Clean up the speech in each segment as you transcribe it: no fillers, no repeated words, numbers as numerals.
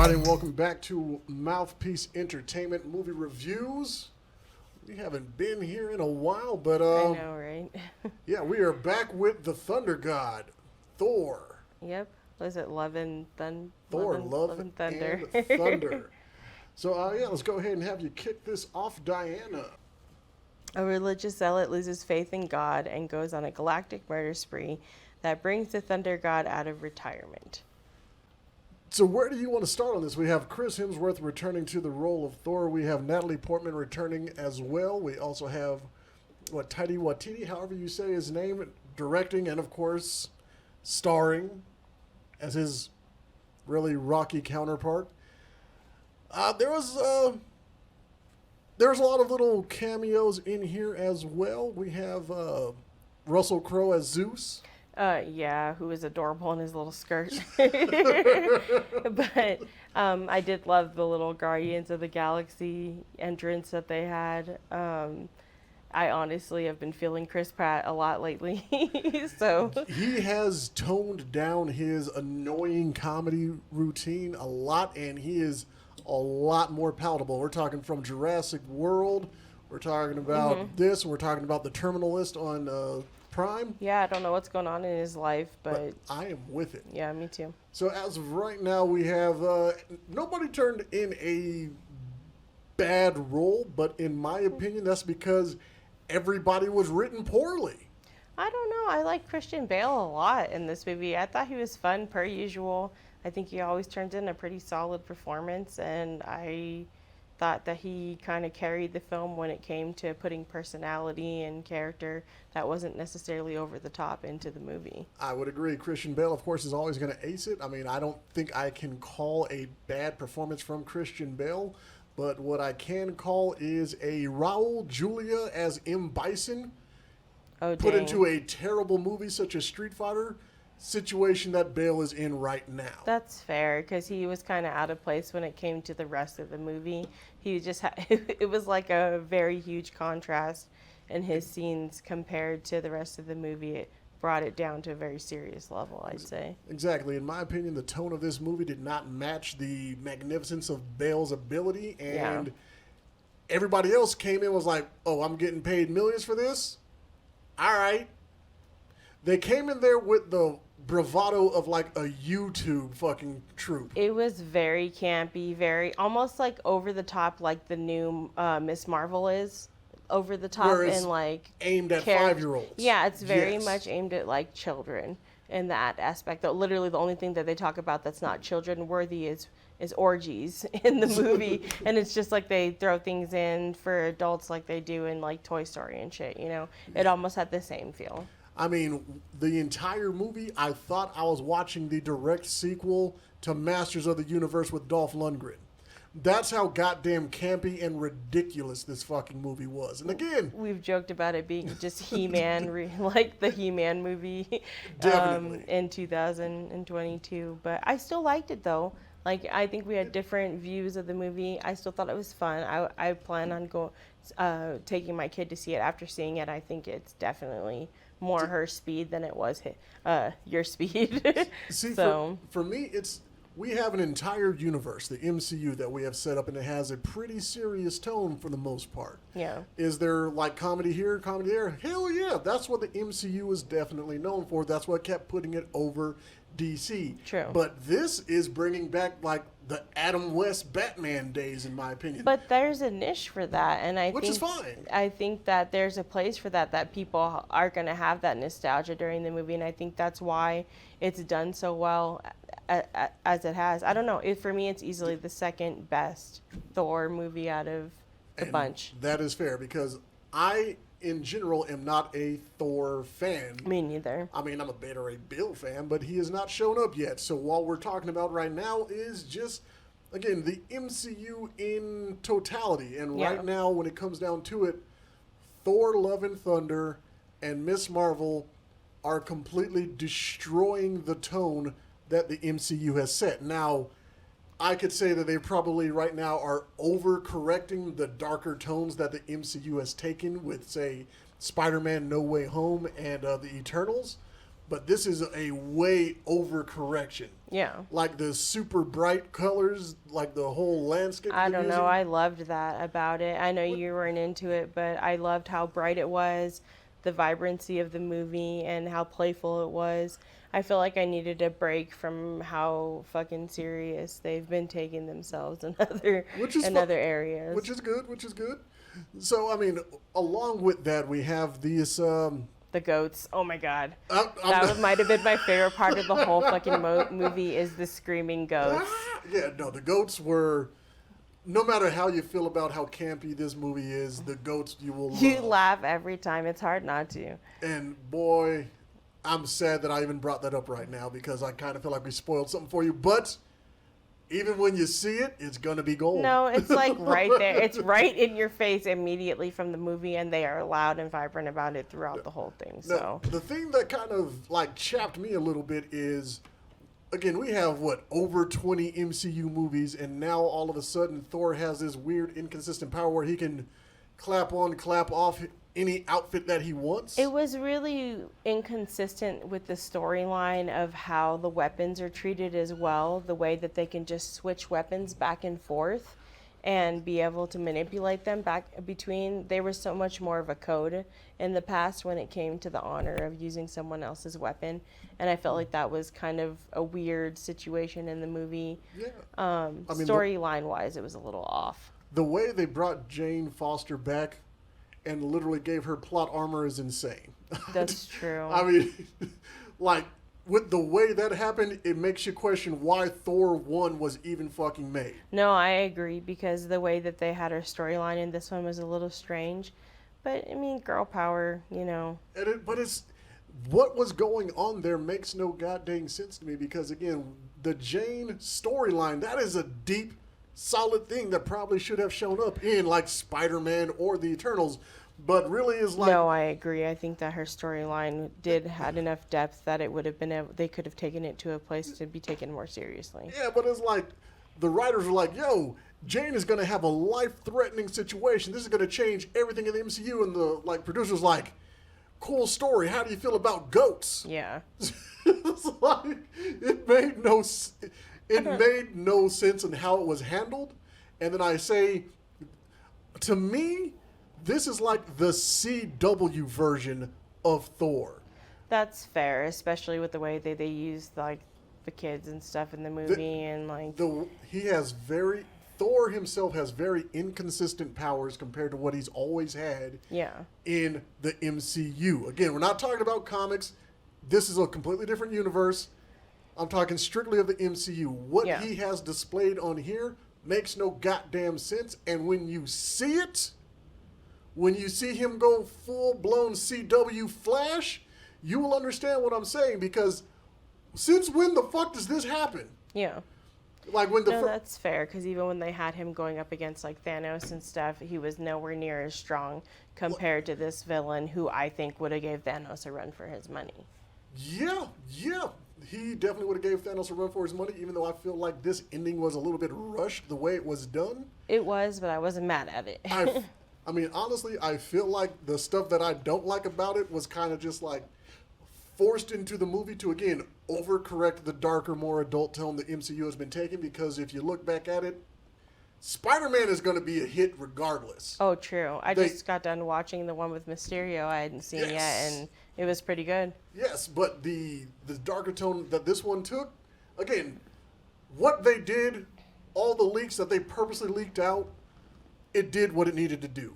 everybody, and welcome back to Mouthpiece Entertainment Movie Reviews. We haven't been here in a while, but I know, right? yeah, we are back with the Thunder God, Thor. Yep. Was it Love and Thor, Love and Thunder. and Thunder. So yeah, let's go ahead and have you kick this off, Diana. A religious zealot loses faith in God and goes on a galactic murder spree that brings the Thunder God out of retirement. So where do you want to start on this? We have Chris Hemsworth returning to the role of Thor. We have Natalie Portman returning as well. We also have Taika Waititi, however you say his name, directing and of course starring as his really rocky counterpart. There was a lot of little cameos in here as well. We have Russell Crowe as Zeus. Yeah, who is adorable in his little skirt. But I did love the little Guardians of the Galaxy entrance that they had. I honestly have been feeling Chris Pratt a lot lately. So he has toned down his annoying comedy routine a lot, and he is a lot more palatable. We're talking from Jurassic World. We're talking about this. We're talking about The Terminalist on Prime. yeah, I don't know what's going on in his life, but I am with it. yeah, me too. So as of right now, we have nobody turned in a bad role, but in my opinion, that's because everybody was written poorly. I don't know. I like Christian Bale a lot in this movie. I thought he was fun per usual. I think he always turns in a pretty solid performance, and I thought that he kind of carried the film when it came to putting personality and character that wasn't necessarily over the top into the movie. I would agree. Christian Bale, of course, is always going to ace it. I mean, I don't think I can call a bad performance from Christian Bale, but what I can call is a Raul Julia as M. Bison Oh, put dang. into a terrible movie such as Street Fighter situation that Bale is in right now. That's fair, because he was kind of out of place when it came to the rest of the movie. He just it was like a very huge contrast in his scenes compared to the rest of the movie. It brought it down to a very serious level, I'd say. Exactly. In my opinion, the tone of this movie did not match the magnificence of Bale's ability, and everybody else came in and was like, oh, I'm getting paid millions for this? All right. They came in there with the bravado of like a YouTube fucking troupe. It was very campy, very almost like over the top, like the new Miss Marvel is over the top and like aimed at character. 5-year-olds. Yeah, it's very Yes. much aimed at like children in that aspect. That literally the only thing that they talk about that's not children worthy is orgies in the movie, and it's just like they throw things in for adults like they do in like Toy Story and shit. You know, it almost had the same feel. I mean, the entire movie, I thought I was watching the direct sequel to Masters of the Universe with Dolph Lundgren. That's how goddamn campy and ridiculous this fucking movie was. And again, We've joked about it being just He-Man, like the He-Man movie Definitely. in 2022. But I still liked it, though. Like, I think we had different views of the movie. I still thought it was fun. I plan on taking my kid to see it after seeing it. I think it's definitely more her speed than it was your speed. see, So, for me, we have an entire universe, the MCU, that we have set up, and it has a pretty serious tone for the most part. yeah. Is there like comedy here, comedy there? Hell yeah, that's what the MCU is definitely known for. That's what kept putting it over DC. True. But this is bringing back like the Adam West Batman days, in my opinion. But there's a niche for that, and Which is fine. I think that there's a place for that. That people are going to have that nostalgia during the movie, and I think that's why it's done so well as it has. I don't know. For me, it's easily the second best Thor movie out of the bunch. That is fair because I, in general, am not a Thor fan. Me neither. I mean, I'm a Beta Ray Bill fan, but he has not shown up yet. So what we're talking about right now is just, again, the MCU in totality. And Yeah. right now, when it comes down to it, Thor, Love and Thunder, and Miss Marvel are completely destroying the tone that the MCU has set. Now, I could say that they probably right now are overcorrecting the darker tones that the MCU has taken with, say, Spider-Man No Way Home and the Eternals. but this is a way overcorrection. Yeah. Like the super bright colors, like the whole landscape. I they're don't know. using. I loved that about it. I know you weren't into it, but I loved how bright it was, the vibrancy of the movie, and how playful it was. I feel like I needed a break from how fucking serious they've been taking themselves in other areas. Which is good. Which is good. So I mean, along with that, we have these. The goats. Oh my god. I'm Might have been my favorite part of the whole fucking movie is the screaming goats. Yeah, no, the goats were. No matter how you feel about how campy this movie is, the goats you will love. You laugh every time. It's hard not to. And boy, I'm sad that I even brought that up right now because I kind of feel like we spoiled something for you. But even when you see it, it's going to be gold. No, it's like right there. It's right in your face immediately from the movie, and they are loud and vibrant about it throughout the whole thing. So the thing that kind of like chapped me a little bit is, again, we have over 20 MCU movies, and now all of a sudden Thor has this weird inconsistent power where he can clap on, clap off any outfit that he wants. it was really inconsistent with the storyline of how the weapons are treated as well, the way that they can just switch weapons back and forth and be able to manipulate them back between. There was so much more of a code in the past when it came to the honor of using someone else's weapon, and I felt like that was kind of a weird situation in the movie. Yeah. Storyline wise, it was a little off. The way they brought Jane Foster back and literally gave her plot armor is insane. That's true. I mean, like, with the way that happened, it makes you question why Thor 1 was even fucking made. No, I agree, because the way that they had her storyline in this one was a little strange. But, I mean, girl power, you know. But it's what was going on there makes no goddamn sense to me because, again, the Jane storyline, that is a deep, solid thing that probably should have shown up in, like, Spider-Man or the Eternals. But really is like... No, I agree. I think that her storyline had enough depth that it would have been they could have taken it to a place to be taken more seriously. Yeah, but it's like the writers were like, yo, Jane is going to have a life-threatening situation. This is going to change everything in the MCU. And the producers like, cool story. How do you feel about goats? Yeah. It's like, it made no sense in how it was handled. And then I say, to me, this is like the CW version of Thor. That's fair, especially with the way they used like the kids and stuff in the movie Thor himself has very inconsistent powers compared to what he's always had in the MCU. Again, we're not talking about comics. This is a completely different universe. I'm talking strictly of the MCU. What he has displayed on here makes no goddamn sense. And when you see it, when you see him go full-blown CW Flash, you will understand what I'm saying, because since when the fuck does this happen? Yeah. Like when that's fair, because even when they had him going up against like Thanos and stuff, he was nowhere near as strong compared to this villain who I think would have gave Thanos a run for his money. Yeah. He definitely would have gave Thanos a run for his money, even though I feel like this ending was a little bit rushed the way it was done. It was, but I wasn't mad at it. I mean, honestly, I feel like the stuff that I don't like about it was kind of just like forced into the movie to, again, overcorrect the darker, more adult tone the MCU has been taking, because if you look back at it, Spider-Man is going to be a hit regardless. Oh, true. I just got done watching the one with Mysterio I hadn't seen yet, and it was pretty good. Yes, but the darker tone that this one took, again, what they did, all the leaks that they purposely leaked out, it did what it needed to do.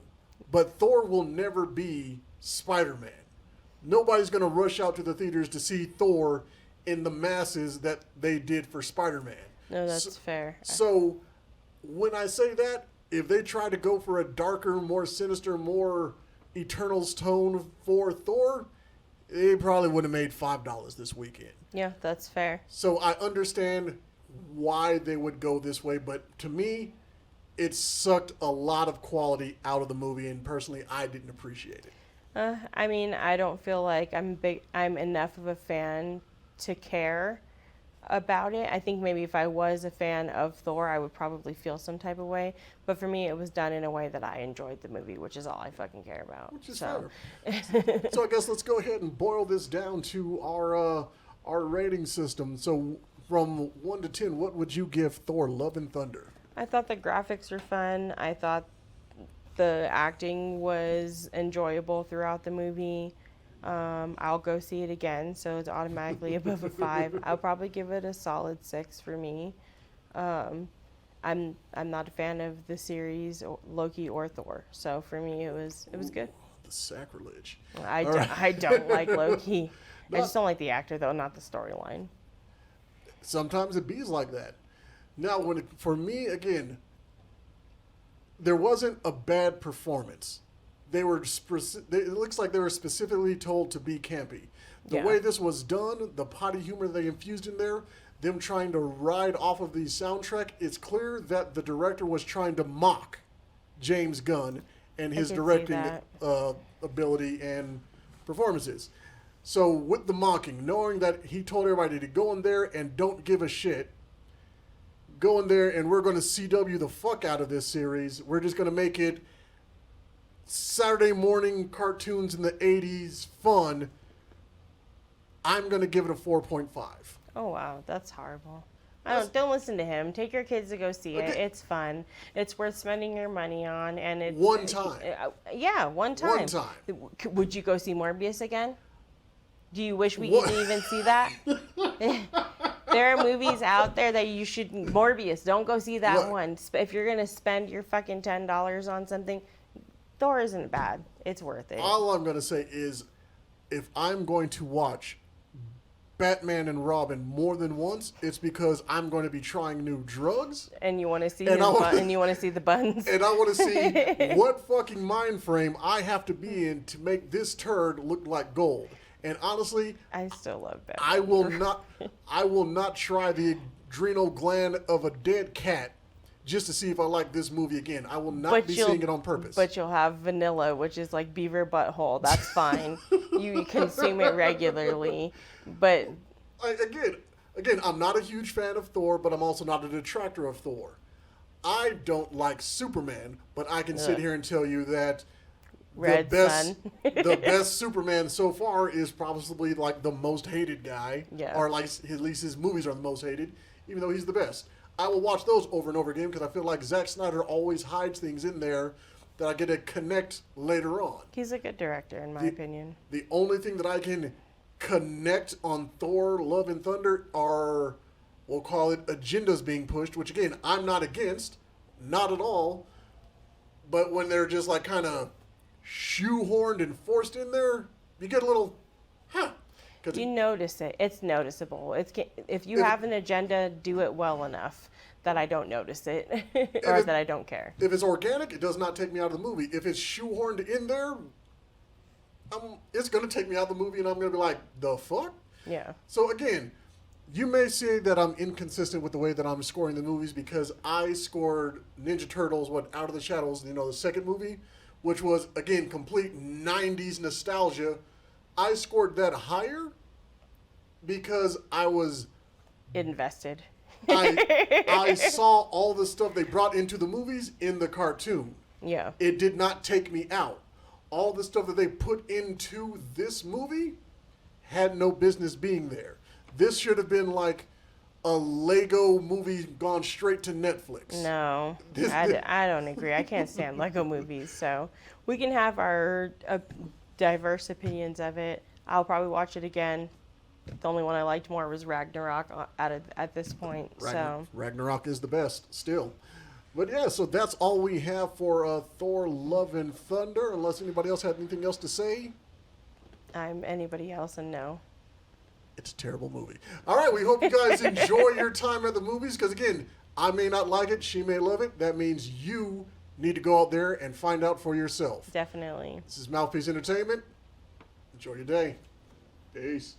But Thor will never be Spider-Man. Nobody's going to rush out to the theaters to see Thor in the masses that they did for Spider-Man. No, that's fair. So when I say that, if they try to go for a darker, more sinister, more Eternals tone for Thor, they probably would have made $5 this weekend. Yeah, that's fair. So I understand why they would go this way, but to me, it sucked a lot of quality out of the movie, and personally, I didn't appreciate it. I mean, I don't feel like I'm enough of a fan to care about it. I think maybe if I was a fan of Thor, I would probably feel some type of way. But for me, it was done in a way that I enjoyed the movie, which is all I fucking care about. Which is so. fair. So I guess let's go ahead and boil this down to our rating system. So from 1 to 10, what would you give Thor: Love and Thunder? I thought the graphics were fun. I thought the acting was enjoyable throughout the movie. I'll go see it again, so it's automatically above a 5. I'll probably give it a solid 6 for me. I'm not a fan of the series Loki or Thor, so for me it was good. The sacrilege. I don't like Loki. I just don't like the actor though, not the storyline. Sometimes it bees like that. Now, for me, again, there wasn't a bad performance. It looks like they were specifically told to be campy. The way this was done, the potty humor they infused in there, them trying to ride off of the soundtrack, it's clear that the director was trying to mock James Gunn and his directing ability and performances. So with the mocking, knowing that he told everybody to go in there and don't give a shit, go in there and we're going to CW the fuck out of this series. We're just going to make it Saturday morning cartoons in the 80s fun. I'm going to give it a 4.5. Oh, wow. That's horrible. Don't listen to him. Take your kids to go see it. It's fun. It's worth spending your money on. And it's one time. One time. One time. Would you go see Morbius again? Do you wish we didn't even see that? There are movies out there that you should... Morbius, don't go see that one. If you're going to spend your fucking $10 on something, Thor isn't bad. It's worth it. All I'm going to say is, if I'm going to watch Batman and Robin more than once, it's because I'm going to be trying new drugs. And you want to see and you want to see the buns. And I want to see what fucking mind frame I have to be in to make this turd look like gold. And honestly, I still love Batman. I will not try the adrenal gland of a dead cat just to see if I like this movie again. I will not be seeing it on purpose. But you'll have vanilla, which is like beaver butthole. That's fine. You consume it regularly. But again, I'm not a huge fan of Thor, but I'm also not a detractor of Thor. I don't like Superman, but I can sit here and tell you that the best Superman so far is probably like the most hated guy, or like at least his movies are the most hated, even though he's the best. I will watch those over and over again because I feel like Zack Snyder always hides things in there that I get to connect later on. He's a good director, in my opinion. The only thing that I can connect on Thor: Love and Thunder are, we'll call it, agendas being pushed, which again, I'm not against, not at all. But when they're just like kind of shoehorned and forced in there, you get a little, You notice it. It's noticeable. If you have an agenda, do it well enough that I don't notice it or that I don't care. If it's organic, it does not take me out of the movie. If it's shoehorned in there, it's going to take me out of the movie and I'm going to be like, the fuck? Yeah. So again, you may say that I'm inconsistent with the way that I'm scoring the movies because I scored Ninja Turtles, Out of the Shadows, the second movie, which was, again, complete 90s nostalgia. I scored that higher because I was invested. I saw all the stuff they brought into the movies in the cartoon. Yeah. It did not take me out. All the stuff that they put into this movie had no business being there. This should have been like a Lego movie gone straight to Netflix. No, I don't agree. I can't stand Lego movies, so we can have our diverse opinions of it. I'll probably watch it again. The only one I liked more was Ragnarok at this point. Ragnarok is the best still. But yeah, so that's all we have for Thor: Love and Thunder. Unless anybody else had anything else to say. I'm anybody else and no. It's a terrible movie. All right, we hope you guys enjoy your time at the movies because, again, I may not like it, she may love it. That means you need to go out there and find out for yourself. Definitely. This is Mouthpiece Entertainment. Enjoy your day. Peace.